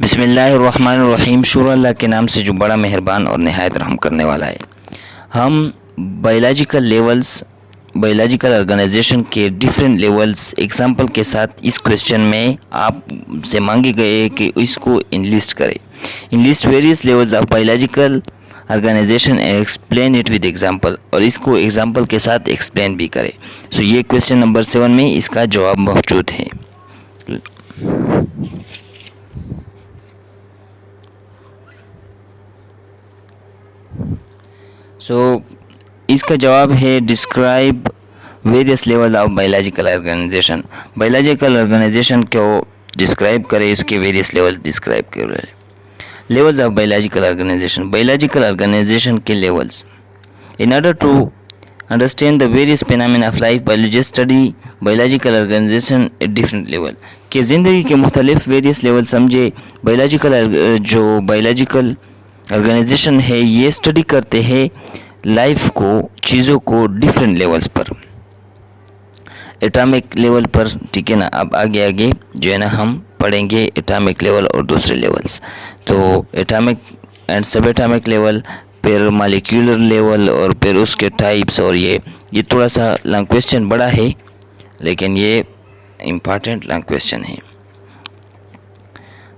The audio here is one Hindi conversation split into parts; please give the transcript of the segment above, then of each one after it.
बिस्मिल्लाहिर्रहमानिर्रहीम। शुरू अल्लाह के नाम से जो बड़ा मेहरबान और नहायत रहम करने वाला है। हम बायोलॉजिकल लेवल्स, बायोलॉजिकल ऑर्गेनाइजेशन के डिफरेंट लेवल्स एग्जांपल के साथ इस क्वेश्चन में आपसे मांगे गए कि इसको इनलिस्ट करें। Enlist various levels of biological organization and explain it with example, और इसको एग्जांपल के साथ एक्सप्लेन भी करें। सो ये क्वेश्चन नंबर 7 में इसका जवाब मौजूद है। इसका जवाब है describe various level of biological organization. Biological organization को डिस्क्राइब करें, इसके वेरियस लेवल डिस्क्राइब करें। Levels of biological organization, biological organization के levels. In order to understand the various phenomena of life, biologist study biological organization at different level. कि ज़िंदगी के मुख्तलिफ वेरियस लेवल समझे। जो बायोलॉजिकल ऑर्गेनाइजेशन है ये स्टडी करते हैं लाइफ को, चीज़ों को डिफरेंट लेवल्स पर, एटॉमिक लेवल पर, ठीक है ना। अब आगे जो है ना हम पढ़ेंगे एटॉमिक लेवल और दूसरे लेवल्स। तो एटॉमिक एंड सब एटॉमिक लेवल, फिर मॉलिक्यूलर लेवल, और फिर उसके टाइप्स। और ये थोड़ा सा लॉन्ग क्वेश्चन बड़ा है, लेकिन ये इम्पॉर्टेंट लॉन्ग क्वेश्चन है।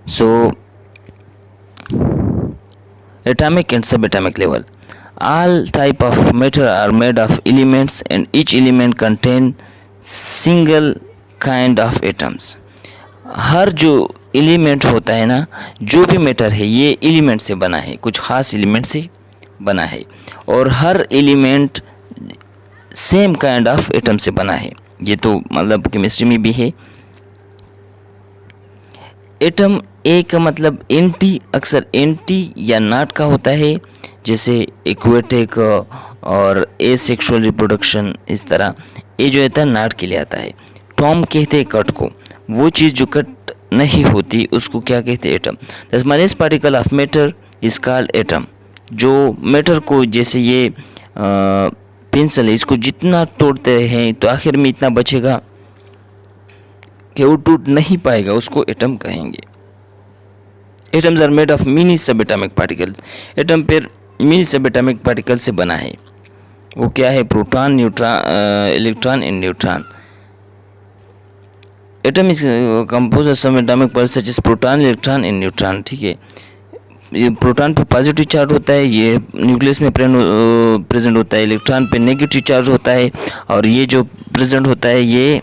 सो atomic and subatomic level. All type of matter are made of elements and each element contain single kind of atoms. हर जो एलिमेंट होता है ना, जो भी मैटर है ये एलिमेंट से बना है, कुछ खास एलिमेंट से बना है, और हर element same kind of atom से बना है। ये तो मतलब केमिस्ट्री में भी है। एटम ए का मतलब एंटी, अक्सर एंटी या नॉट का होता है, जैसे इक्वेटिक और एसेक्सुअल रिप्रोडक्शन। इस तरह ए जो होता है नॉट के लिए आता है। टॉम कहते हैं कट को, वो चीज़ जो कट नहीं होती उसको क्या कहते हैं? Atom. The smallest particle of matter is called atom. जो मैटर को, जैसे ये पेंसिल है, इसको जितना तोड़ते हैं तो आखिर में इतना बचेगा कि वो टूट नहीं पाएगा, उसको एटम कहेंगे। Atoms are made of mini sub atomic particles. Atom फिर मिनी सब एटॉमिक पार्टिकल से बना है। वो क्या है? Proton, neutron, electron and neutron. Atom is compose of sub atomic particles such as proton, electron and neutron, ठीक है। ये प्रोटॉन पे पॉजिटिव चार्ज होता है, ये न्यूक्लियस में प्रेजेंट होता है। इलेक्ट्रॉन पे नेगेटिव चार्ज होता है, और ये जो प्रेजेंट होता है ये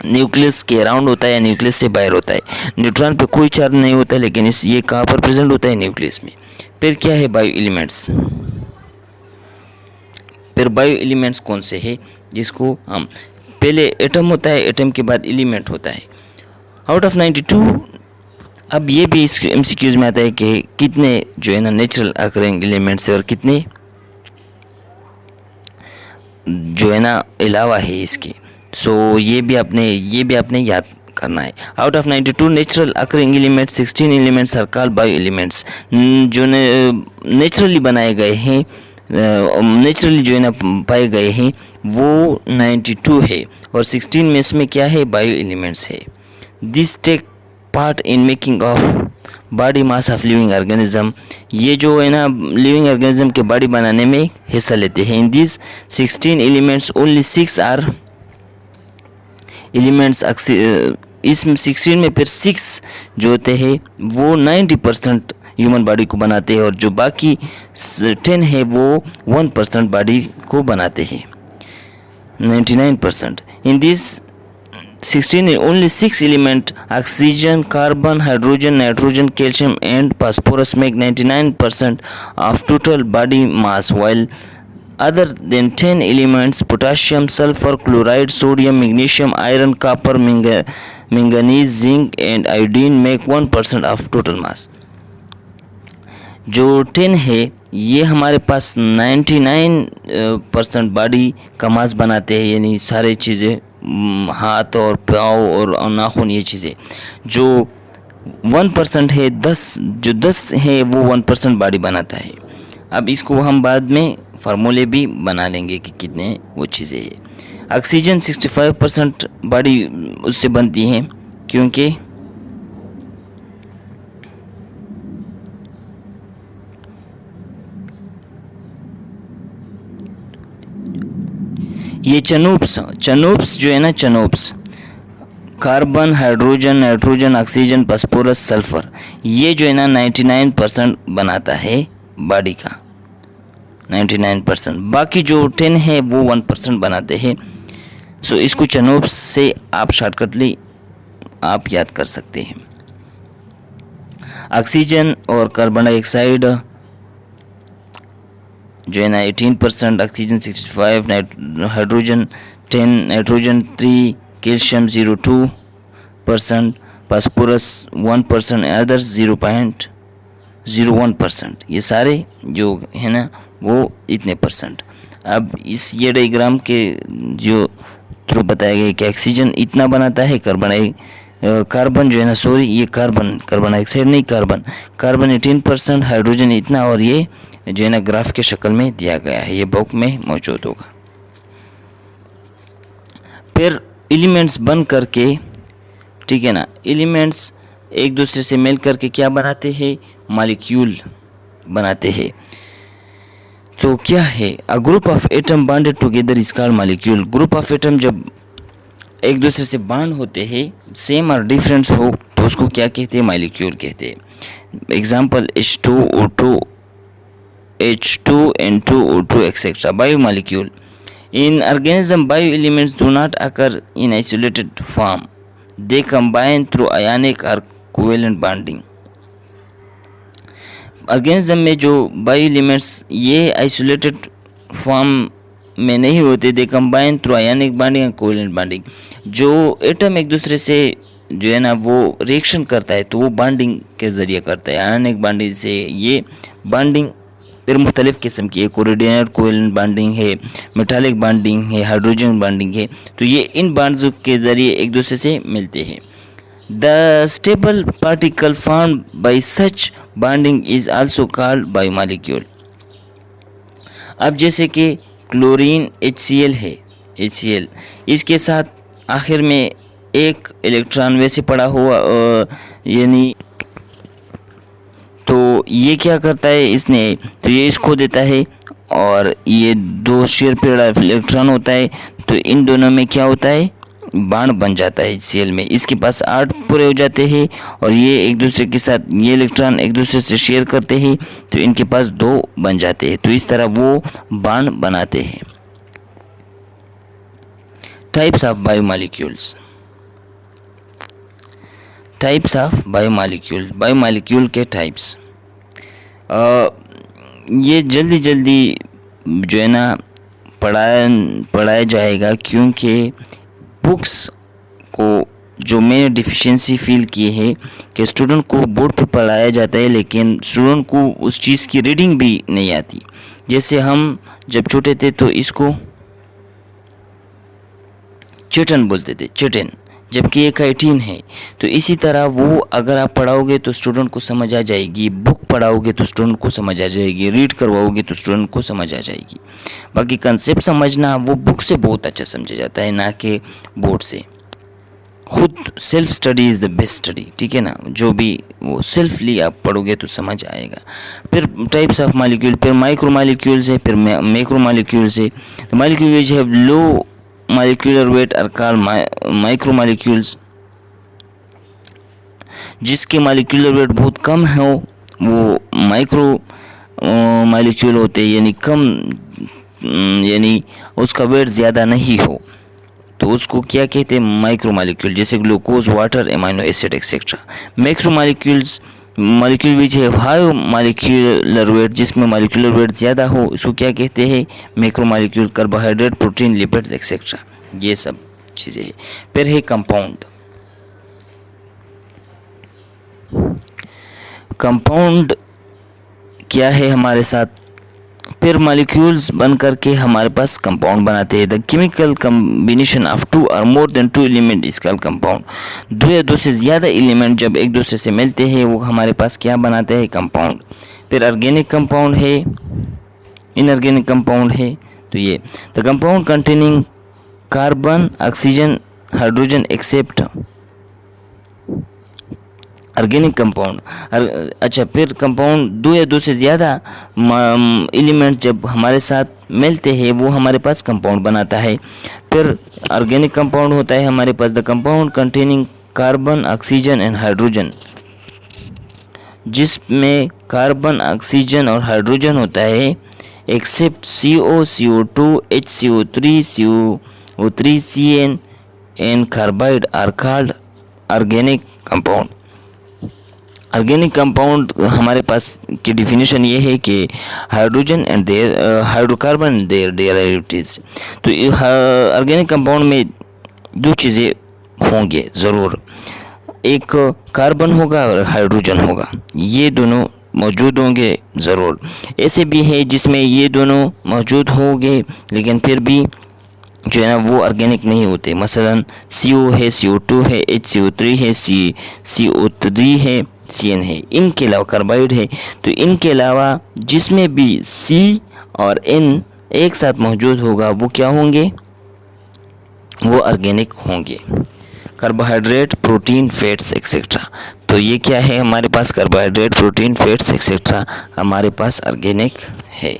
न्यूक्लियस के अराउंड होता है या न्यूक्लियस से बाहर होता है। न्यूट्रॉन पे कोई चार्ज नहीं होता है, लेकिन ये कहाँ पर प्रेजेंट होता है? न्यूक्लियस में। फिर क्या है? Bio elements. फिर बायो एलिमेंट्स कौन से है? जिसको हम पहले एटम होता है, एटम के बाद एलिमेंट होता है। आउट ऑफ 92, अब ये भी इस MCQs में आता है कि कितने जो है ना नेचुरल अकरिंग एलिमेंट्स है और कितने जो है ना अलावा है इसके। सो ये भी आपने याद करना है। Out of 92 natural occurring elements, 16 elements are called bio elements. जो नेचुरली बनाए गए हैं, नेचुरली जो है ना पाए गए हैं, वो 92 है, और 16 में इसमें क्या है? बायो एलिमेंट्स है। This take part in making of body mass of living organism. ये जो है ना लिविंग ऑर्गेनिज्म के बॉडी बनाने में हिस्सा लेते हैं। In this 16 elements only 6 are elements. इसमें 16 में फिर 6 जो होते हैं वो 90% ह्यूमन बॉडी को बनाते हैं, और जो बाकी 10 है वो 1% बॉडी को बनाते हैं, 99%। इन this 16 only 6 element oxygen, carbon, hydrogen, nitrogen, calcium and phosphorus make 99% of total body mass, while other than 10 elements potassium, sulfur, chloride, sodium, magnesium, iron, copper, manganese, zinc and iodine make 1% of total mass। जो 10 है ये हमारे पास 99% बॉडी का मास बनाते हैं, यानी सारे चीज़ें, हाथ और पाँव और नाखून, ये चीज़ें। जो 1% है, 10 है वो 1% बॉडी बनाता है। अब इसको हम बाद में फार्मूले भी बना लेंगे कि कितने वो चीज़ें हैं। ऑक्सीजन 65% बॉडी उससे बनती है, क्योंकि ये चनूप्स जो है ना, चनूप्स carbon, hydrogen, nitrogen, oxygen, phosphorus, sulphur, ये जो है ना 99% बनाता है बॉडी का, 99%। बाकी जो 10 है वो 1% बनाते हैं। सो इसको चनूप्स से आप शॉर्टकटली आप याद कर सकते हैं। ऑक्सीजन और कार्बन डाइऑक्साइड जो है ना 18%, oxygen 65, hydrogen 10, nitrogen 3, calcium 0.2%, phosphorus 1%, others 0.01%। ये सारे जो है ना वो इतने परसेंट। अब इस ये डायग्राम के जो थ्रू बताया गया कि ऑक्सीजन इतना बनाता है, कार्बन जो है ना, सॉरी ये कार्बन डाइऑक्साइड नहीं, कार्बन 18%, हाइड्रोजन इतना, और ये जो है ना ग्राफ के शक्ल में दिया गया है, ये बुक में मौजूद होगा। फिर एलिमेंट्स बन करके, ठीक है ना, एलिमेंट्स एक दूसरे से मिल करके क्या बनाते हैं, मॉलिक्यूल बनाते हैं। तो क्या है, a group of atom bonded together is called molecule. Group of atom जब एक दूसरे से बॉन्ड होते हैं, सेम और डिफरेंस हो, तो उसको क्या कहते हैं, मॉलिक्यूल कहते हैं। Example H2O2, H2N2O2 etcetera, biomolecule. In organism, bioelements do not occur in isolated form. They combine through ionic or covalent bonding. Organism में जो बायो एलिमेंट्स ये आइसोलेटेड फॉर्म में नहीं होते, they combine through ionic bonding और कोवेलेंट बॉन्डिंग। जो एटम एक दूसरे से जो है ना वो रिएक्शन करता है, तो वो बॉन्डिंग के ज़रिए करता है, आयनिक बॉन्डिंग से। ये बॉन्डिंग फिर मुख्तलिफ़ किस्म की है, कोऑर्डिनेट कोवेलेंट बॉन्डिंग है, मेटालिक बॉन्डिंग है, हाइड्रोजन बॉन्डिंग है। तो ये इन बॉन्ड्स के ज़रिए एक दूसरे से मिलते हैं। The stable particle formed by such bonding is also called biomolecule. अब जैसे कि क्लोरीन HCl है, HCl, इसके साथ आखिर में एक इलेक्ट्रॉन वैसे पड़ा हुआ, यानी तो ये क्या करता है इसने, तो ये इसको देता है, और ये दो शेयर पेयर इलेक्ट्रॉन होता है, तो इन दोनों में क्या होता है, बाण बन जाता है HCl में। इसके पास 8 पूरे हो जाते हैं, और ये एक दूसरे के साथ, ये इलेक्ट्रॉन एक दूसरे से शेयर करते हैं, तो इनके पास 2 बन जाते हैं। तो इस तरह वो बाण बनाते हैं। Types of biomolecules, types of biomolecule, biomolecule के टाइप्स। ये जल्दी जल्दी जो है ना पढ़ाया जाएगा, क्योंकि बुक्स को जो मैंने डिफिशिएंसी फील की है कि स्टूडेंट को बोर्ड पे पढ़ाया जाता है, लेकिन स्टूडेंट को उस चीज़ की रीडिंग भी नहीं आती। जैसे हम जब छोटे थे तो इसको चिटन बोलते थे, चिटन, जबकि ये काइटिन है। तो इसी तरह वो अगर आप पढ़ाओगे तो स्टूडेंट को समझ आ जाएगी, बुक पढ़ाओगे तो स्टूडेंट को समझ आ जाएगी, रीड करवाओगे तो स्टूडेंट को समझ आ जाएगी। बाकी कंसेप्ट समझना वो बुक से बहुत अच्छा समझा जाता है, ना कि बोर्ड से। खुद self study is the best study, ठीक है ना, जो भी वो सेल्फली आप पढ़ोगे तो समझ आएगा। फिर टाइप्स ऑफ मॉलिक्यूल, फिर माइक्रो मॉलिक्यूल्स है, फिर मैक्रो मॉलिक्यूल्स है। Molecule which have low molecular weight are called micro molecules. जिसके मॉलिक्यूलर वेट बहुत कम हो वो माइक्रो मॉलिक्यूल होते हैं, यानी कम, यानी उसका वेट ज़्यादा नहीं हो, तो उसको क्या कहते हैं, माइक्रो मॉलिक्यूल। जैसे glucose, water, amino acid etcetera. Macro molecules, molecule which है हाई मॉलिक्यूलर वेट, जिसमें मॉलिक्यूलर वेट ज़्यादा हो, उसको क्या कहते हैं, macro molecule. Carbohydrate, protein, lipids etcetera, ये सब चीज़ें हैं। फिर है कंपाउंड। कंपाउंड क्या है हमारे साथ, फिर मॉलिक्यूल्स बन करके हमारे पास कंपाउंड बनाते हैं। द केमिकल कम्बिनेशन ऑफ 2 और more than 2 element is called compound. 2 या 2 से ज़्यादा एलिमेंट जब एक दूसरे से मिलते हैं वो हमारे पास क्या बनाते हैं, कंपाउंड। फिर ऑर्गेनिक कंपाउंड है, इनऑर्गेनिक कंपाउंड है। तो ये the compound containing carbon, oxygen, hydrogen except organic compound. अच्छा, फिर कंपाउंड दो या दो से ज़्यादा एलिमेंट जब हमारे साथ मिलते हैं वो हमारे पास कंपाउंड बनाता है। फिर ऑर्गेनिक कंपाउंड होता है हमारे पास the compound containing carbon, oxygen and hydrogen, जिसमें कार्बन, ऑक्सीजन और हाइड्रोजन होता है, except CO, CO2, HCO3, CO3, CN and carbide are called organic compound. Organic compound हमारे पास की डिफिनेशन ये है कि hydrogen and their hydrocarbon and their derivatives. तो ऑर्गेनिक कंपाउंड में दो चीज़ें होंगे ज़रूर, एक कार्बन होगा और हाइड्रोजन होगा, ये दोनों मौजूद होंगे ज़रूर। ऐसे भी है जिसमें ये दोनों मौजूद होंगे लेकिन फिर भी जो है ना वो ऑर्गेनिक नहीं होते। मसलन CO है, CO2 है, HCO3 है, CO3 है, CN है। इनके अलावा कार्बाइड है, तो इनके अलावा जिसमें भी C और N एक साथ मौजूद होगा वो क्या होंगे, वो ऑर्गेनिक होंगे। Carbohydrate, protein, fats etcetera. तो ये क्या है हमारे पास, कार्बोहाइड्रेट, प्रोटीन, फैट्स एक्सेट्रा हमारे पास ऑर्गेनिक है।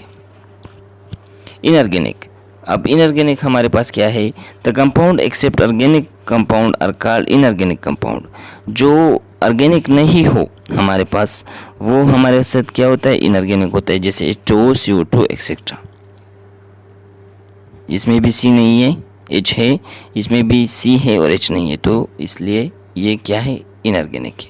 इनऑर्गेनिक, अब इनऑर्गेनिक हमारे पास क्या है, the compound except organic compound are called inorganic compound. जो ऑर्गेनिक नहीं हो हमारे पास वो हमारे साथ क्या होता है, इनऑर्गेनिक होता है, जैसे H2O, CO2 एक्सेट्रा। इसमें भी C नहीं है, H है, इसमें भी C है और H नहीं है, तो इसलिए ये क्या है, इनऑर्गेनिक है।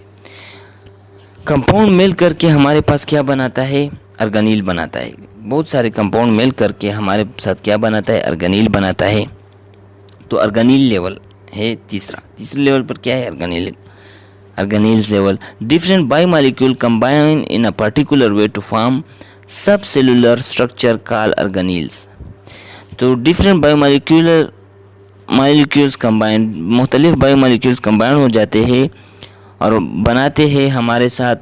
कंपाउंड मिल करके हमारे पास क्या बनाता है, ऑर्गेनील बनाता है। बहुत सारे कंपाउंड मिल करके हमारे साथ क्या बनाता है, ऑर्गेनील बनाता है। तो ऑर्गेनील लेवल है तीसरे लेवल पर क्या है, organelle level. Different biomolecule combine in a particular way to form sub cellular structure called organelles. तो डिफरेंट बायोमॉलिक्यूल्स कंबाइन, मुख्तलिफ बायोमॉलिक्यूल्स कंबाइन हो जाते हैं और बनाते हैं हमारे साथ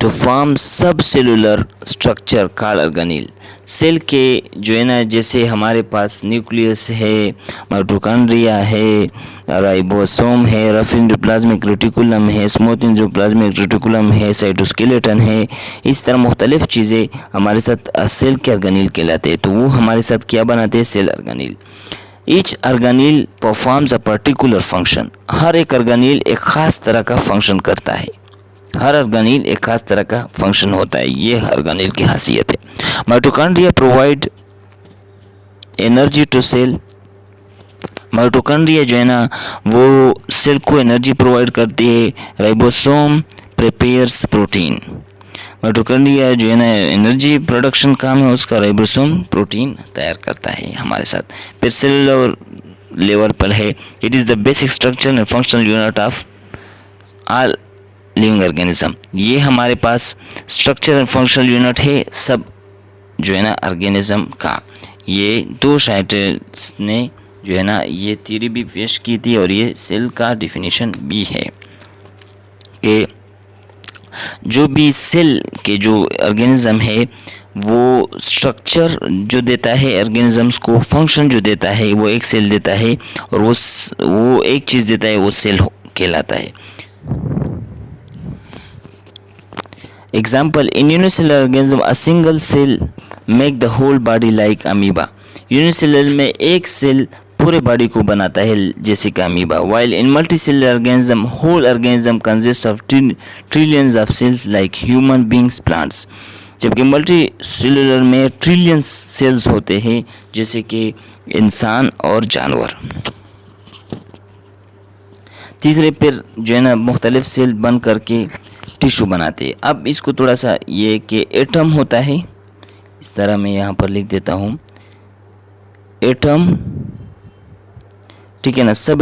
to form sub cellular structure called organelle. Cell के जो है ना, जैसे हमारे पास न्यूक्लियस है, माइटोकॉन्ड्रिया है, राइबोसोम है, रफ एंडोप्लाज्मिक रेटिकुलम है, स्मूथ एंडोप्लाज्मिक रेटिकुलम है, साइटोस्केलेटन है। इस तरह मुख्तलिफ चीज़ें हमारे साथ सेल के ऑर्गेनील कहलाते हैं। तो वो हमारे साथ क्या बनाते हैं, cell organelle. Each organelle performs a particular function. हर एक ऑर्गेनील एक ख़ास तरह का फंक्शन करता है, हर ऑर्गेनील एक खास तरह का फंक्शन होता है, ये ऑर्गेनील की खासियत है। Mitochondria provide energy to cell. Mitochondria जो है ना वो सेल को एनर्जी प्रोवाइड करती है। Ribosome prepares protein. माइटोकॉन्ड्रिया जो है ना एनर्जी प्रोडक्शन काम है उसका, राइबोसोम प्रोटीन तैयार करता है हमारे साथ। फिर सेलुलर लेवल पर है, it is the basic structure and functional unit of all living organism. ये हमारे पास स्ट्रक्चर एंड फंक्शनल यूनिट है सब जो है ना ऑर्गेनिज्म का। ये दो साइंटिस्ट ने जो है ना ये थ्योरी भी पेश की थी और ये सेल का डिफिनीशन भी है कि जो भी सेल के जो ऑर्गेनिज्म है वो स्ट्रक्चर जो देता है ऑर्गेनिजम्स को, फंक्शन जो देता है वो एक सेल देता है और वो एक चीज़ देता है, वो सेल कहलाता है। Example, in unicellular organism a single cell make the whole body like amoeba. Unicellular में एक सेल पूरे बॉडी को बनाता है जैसे कि amoeba. While in multicellular organism whole organism consists of trillions of cells like human beings, plants. जबकि मल्टी सेलुलर में ट्रिलियंस सेल्स होते हैं जैसे कि इंसान और जानवर। तीसरे पर जो है ना मुख्तलिफ सेल बन करके टिश्यू बनाते हैं। अब इसको थोड़ा सा ये कि एटम होता है, इस तरह मैं यहाँ पर लिख देता हूँ एटम, ठीक है ना, सब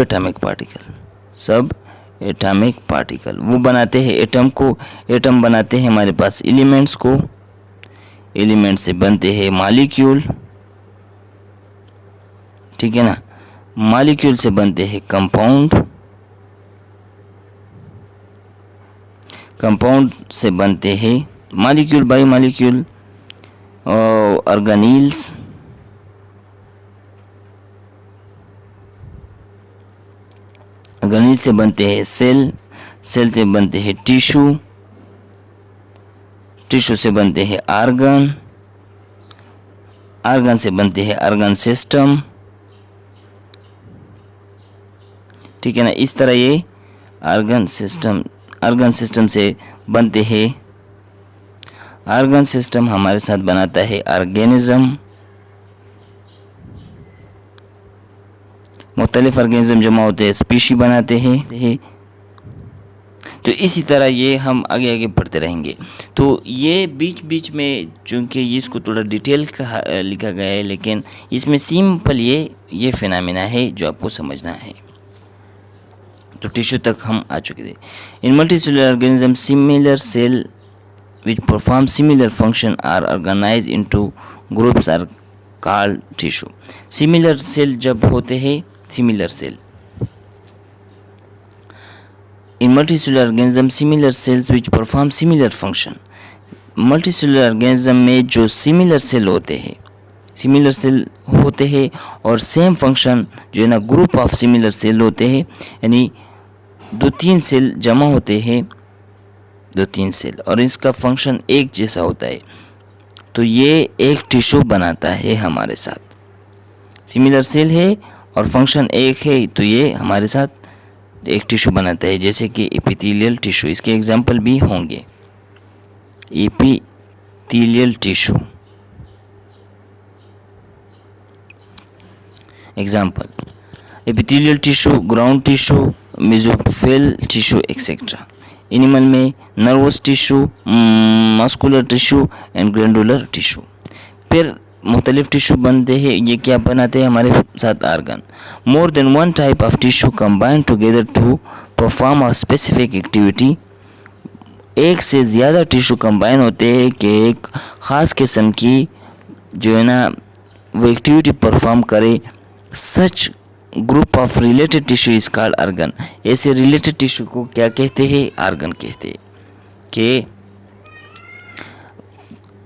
एटॉमिक पार्टिकल वो बनाते हैं एटम को। एटम बनाते हैं हमारे पास एलिमेंट्स को, एलिमेंट से बनते हैं मॉलिक्यूल, ठीक है ना, मॉलिक्यूल से बनते हैं कंपाउंड, कंपाउंड से बनते हैं molecule, bio molecule, organelles, organelle से बनते हैं सेल, सेल से बनते हैं टिश्यू, टिश्यू से बनते हैं आर्गन, आर्गन से बनते हैं आर्गन सिस्टम। ठीक है ना, इस तरह ये आर्गन सिस्टम से बनते हैं। आर्गन सिस्टम हमारे साथ बनाता है ऑर्गेनिज्म। मुख्तलिफ ऑर्गेनिज्म जमा होते हैं, स्पीशी बनाते हैं। तो इसी तरह ये हम आगे आगे बढ़ते रहेंगे। तो ये बीच बीच में चूँकि ये इसको थोड़ा डिटेल का लिखा गया है, लेकिन इसमें सिंपल ये फिनोमेना है जो आपको समझना है। तो टिश्यू तक हम आ चुके थे। In multicellular organism similar cell which perform similar function are organized into groups are called tissue। Similar cell जब होते हैं, similar cell in multicellular organism similar cells which perform similar function। Multicellular organism में जो सिमिलर सेल होते हैं और सेम फंक्शन जो है ना ग्रुप ऑफ सिमिलर सेल होते हैं, यानी 2-3 सेल जमा होते हैं, 2-3 सेल, और इसका फंक्शन एक जैसा होता है, तो ये एक टिश्यू बनाता है हमारे साथ। सिमिलर सेल है और फंक्शन एक है, तो ये हमारे साथ एक टिश्यू बनाता है, जैसे कि एपिथेलियल टिश्यू। इसके एग्जांपल भी होंगे। Epithelial tissue example, epithelial tissue, ground tissue, mesophyll tissue etcetera. Animal में nervous tissue, muscular tissue and glandular tissue. फिर मुख्तलिफ टिश्यू बनते हैं, ये क्या बनाते हैं हमारे साथ organ. More than one type of tissue combine together to perform a specific activity. एक से ज़्यादा टिश्यू कंबाइन होते हैं कि एक ख़ास किस्म की जो है ना वो एक्टिविटी परफॉर्म करे। Such group of related tissue is called organ. ऐसे रिलेटेड टिश्यू को क्या कहते हैं, आर्गन कहते हैं। कि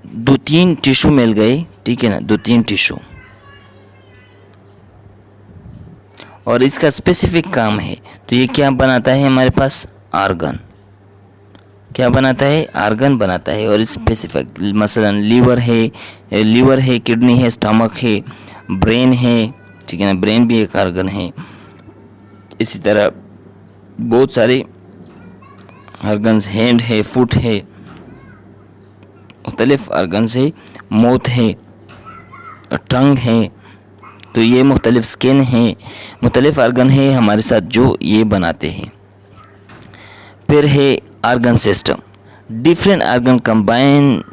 2-3 टिश्यू मिल गए, ठीक है ना, 2-3 टिश्यू, और इसका स्पेसिफिक काम है, तो ये क्या बनाता है हमारे पास, आर्गन। क्या बनाता है, आर्गन बनाता है। और स्पेसिफिक मसलन लीवर है, किडनी है, स्टमक है, ब्रेन है, ठीक है ना, ब्रेन भी एक आर्गन है। इसी तरह बहुत सारे आर्गन्स, हैंड है, फुट है, मुख्तलिफ आर्गन्स है, माउथ है, टंग है, तो ये मुख्तलिफ स्किन है, मुख्तलिफ आर्गन है हमारे साथ जो ये बनाते हैं। फिर है organ system. Different organ combine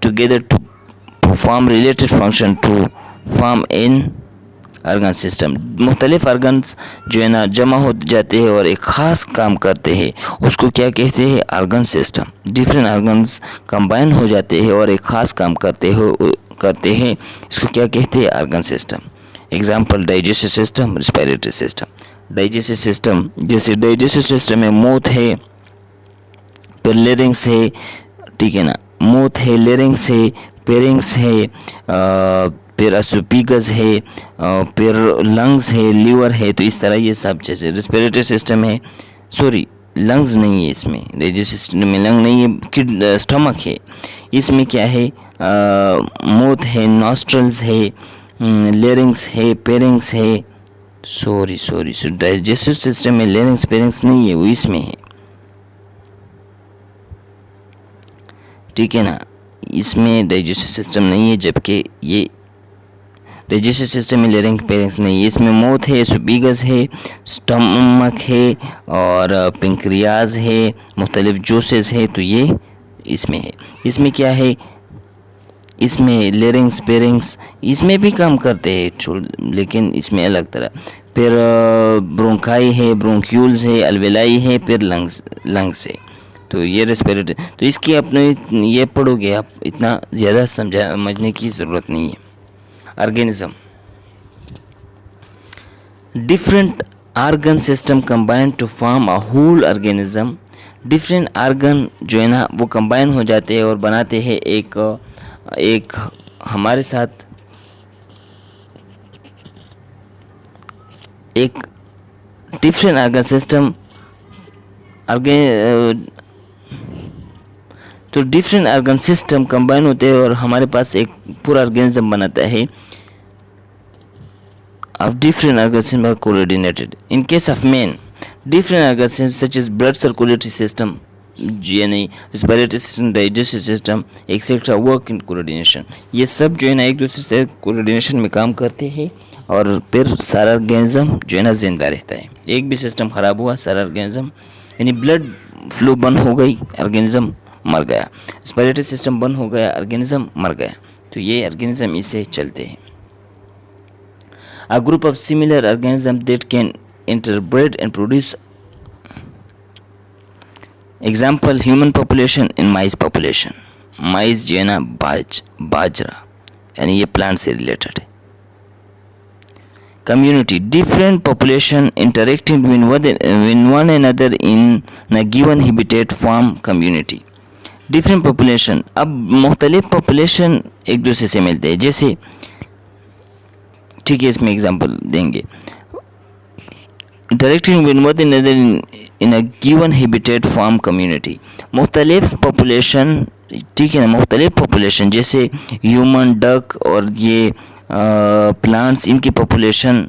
together to perform related function to form in organ system. मुख्तलिफ आर्गन्स जो है ना जमा हो जाते हैं और एक ख़ास काम करते हैं, उसको क्या कहते हैं, argon system. Different organs combine हो जाते हैं और एक ख़ास काम करते हैं, इसको क्या कहते हैं, argon system. Example, digestive system, respiratory system. Digestive system, जैसे डाइजेस्टिव सिस्टम में माउथ है, फिर लेरिंग्स है, ठीक है ना, माउथ है, लेरिंग्स है, पेरिंग्स है, फिर एसोफेगस है, फिर लंग्स है, लीवर है, तो इस तरह ये सब। जैसे रिस्पिरेटरी सिस्टम है, सॉरी लंग्स नहीं है इसमें, डाइजेस्टिव सिस्टम में लंग नहीं है, स्टमक है, इसमें क्या है, माउथ है, नॉस्ट्रल्स है, लेरिंग्स है, पेरिंग्स है, सॉरी डाइजेस्टिव सिस्टम में लेरिंग्स पेरिंग्स नहीं है, वो इसमें है, ठीक है ना, इसमें डाइजेस्टिव सिस्टम नहीं है, जबकि ये डाइजेस्टिव सिस्टम में लेरिंग पेरिंग्स नहीं है। इसमें माउथ है, एसोफेगस है, स्टमक है और पेंक्रियाज है, मुख्तलिफ जूसेस है, तो ये इसमें है। इसमें क्या है, इसमें लेरिंग्स पेरिंग्स इसमें भी काम करते हैं, लेकिन इसमें अलग तरह। फिर ब्रोंकाई है, ब्रोंक्यूल्स है, अल्वेलाई है, फिर लंग्स है, तो ये रेस्पिरेटरी। तो इसकी अपने ये पढ़ोगे आप, इतना ज़्यादा समझने की ज़रूरत नहीं है। Organism, different organ system combine to form a whole organism. Different organ जो है ना वो कंबाइन हो जाते हैं और बनाते हैं एक हमारे साथ एक डिफरेंट ऑर्गन सिस्टम तो डिफरेंट ऑर्गन सिस्टम कंबाइन होते हैं और हमारे पास एक पूरा ऑर्गेनिज्म बनाता है। Of different organisms are coordinated. In case of man, different organisms such as blood circulatory system, GNA, respiratory system, digestive system, etc. work in coordination. ये सब जो है ना एक दूसरे से कोऑर्डिनेशन में काम करते हैं और फिर सारा ऑर्गेनिज्म जो है ना जिंदा रहता है। एक भी सिस्टम खराब हुआ सारा ऑर्गेनिज्म, यानी ब्लड फ्लो बंद हो गई ऑर्गेनिज्म मर गया, रेस्पिरेटरी सिस्टम बंद हो गया ऑर्गेनिज्म मर गया। तो ये ऑर्गेनिज्म इससे चलते हैं। A group of similar organisms that can interbreed and produce. Example, human population in maize population. Mine's जो है ना बाजरा यानी ये प्लांट से रिलेटेड है। Community, different population interacting with one another in a given habitat form community. Different population, अब मुख्तलिफ population एक दूसरे से मिलते हैं। जैसे ठीक है, इसमें एग्जांपल देंगे। Interacting with one another in a given habitat form community, मुख्तलिफ पॉपुलेशन, ठीक है ना, मुख्तलिफ पॉपुलेशन जैसे ह्यूमन, डक और ये प्लांट्स, इनकी पॉपुलेशन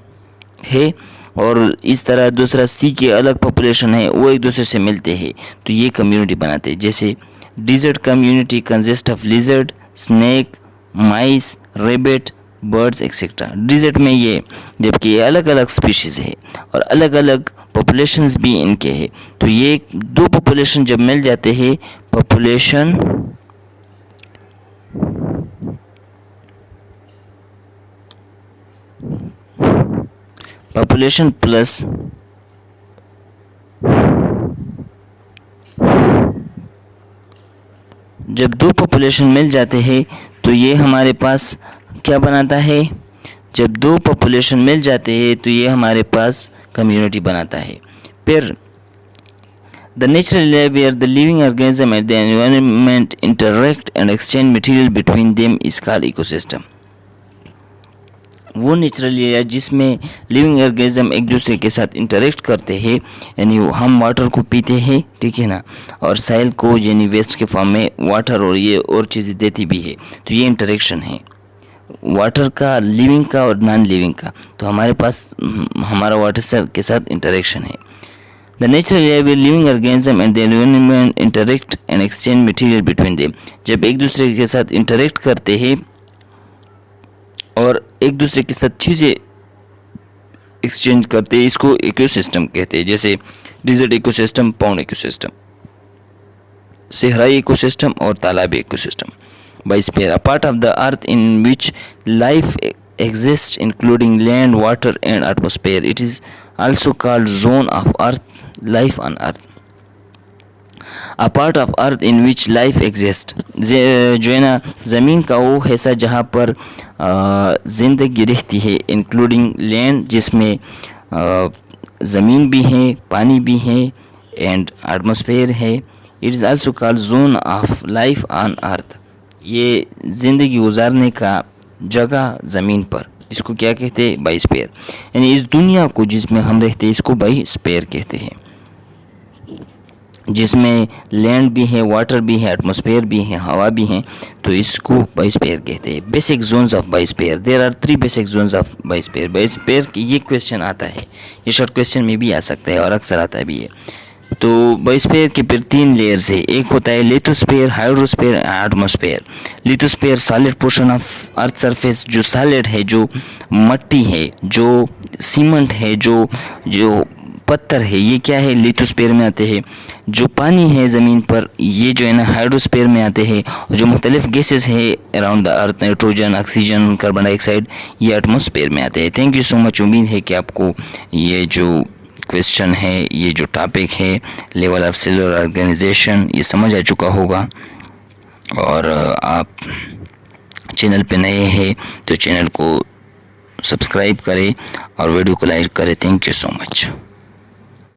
है और इस तरह दूसरा सी के अलग पॉपुलेशन है, वो एक दूसरे से मिलते हैं तो ये कम्युनिटी बनाते हैं। जैसे desert community consist of lizard, snake, mice, rabbit, birds etcetera. Desert में ये, जबकि ये अलग अलग स्पीशीज़ है और अलग अलग पॉपुलेशंस भी इनके हैं, तो ये दो पॉपुलेशन जब मिल जाते हैं, पॉपुलेशन प्लस जब दो पॉपुलेशन मिल जाते हैं तो ये हमारे पास क्या बनाता है, जब दो पॉपुलेशन मिल जाते हैं तो ये हमारे पास कम्युनिटी बनाता है। फिर the natural area where the living organism and the environment interact and exchange material between them is called ecosystem. वो नेचुरल एरिया जिसमें लिविंग ऑर्गेनिज्म एक दूसरे के साथ इंटरेक्ट करते हैं, यानी हम वाटर को पीते हैं, ठीक है ना, और साइल को यानी वेस्ट के फॉर्म में वाटर और ये और चीज़ें देती भी है, तो ये इंटरेक्शन है वाटर का, लिविंग का और नॉन लिविंग का। तो हमारे पास हमारा वाटर के साथ इंटरेक्शन है। The natural area where living organism and the environment interact and exchange material between them, जब एक दूसरे के साथ इंटरेक्ट करते हैं और एक दूसरे के साथ चीज़ें एक्सचेंज करते हैं, इसको इकोसिस्टम कहते हैं। जैसे डिजर्ट इकोसिस्टम, पाउंड इकोसिस्टम, सहराई इकोसिस्टम और तालाबी ecosystem. Biosphere, a part of the earth in which life exists including land, water and atmosphere. It is also called zone of earth, life on earth. A part of earth in which life exists, जो है ना ज़मीन का वो हिस्सा जहाँ पर ज़िंदगी रहती है, इंक्लूडिंग लैंड जिसमें ज़मीन भी है, पानी भी है एंड एटमॉस्फेयर है। It is also called zone of life on earth, ये ज़िंदगी गुजारने का जगह ज़मीन पर, इसको क्या कहते हैं, बायोस्फीयर। यानी इस दुनिया को जिसमें हम रहते हैं इसको बायोस्फीयर कहते हैं, जिसमें लैंड भी है, वाटर भी है, एटमॉस्फेयर भी है, हवा भी है, तो इसको बायोस्फीयर कहते हैं। Basic zones of biosphere, there are 3 basic zones of biosphere. Biosphere की ये क्वेश्चन आता है, ये शॉर्ट क्वेश्चन में भी आ सकता है और अक्सर आता भी है। तो बायोस्फीयर के फिर 3 लेयर्स है, एक होता है lithosphere, hydrosphere, atmosphere. Lithosphere solid portion of earth surface, जो सॉलिड है, जो मट्टी है, जो सीमेंट है, जो पत्थर है, ये क्या है, लिथोस्फीयर में आते हैं। जो पानी है ज़मीन पर, ये जो है ना हाइड्रोस्फीयर में आते हैं। और जो मुख्तलिफ गैसेस है around the earth, nitrogen, oxygen, carbon dioxide, ये एटमॉस्फेयर में आते हैं। Thank you so much. उम्मीद है कि आपको ये जो क्वेश्चन है, ये जो टॉपिक है लेवल ऑफ सेलुलर ऑर्गेनाइजेशन, ये समझ आ चुका होगा। और आप चैनल पे नए हैं तो चैनल को सब्सक्राइब करें और वीडियो को लाइक करें। Thank you so much.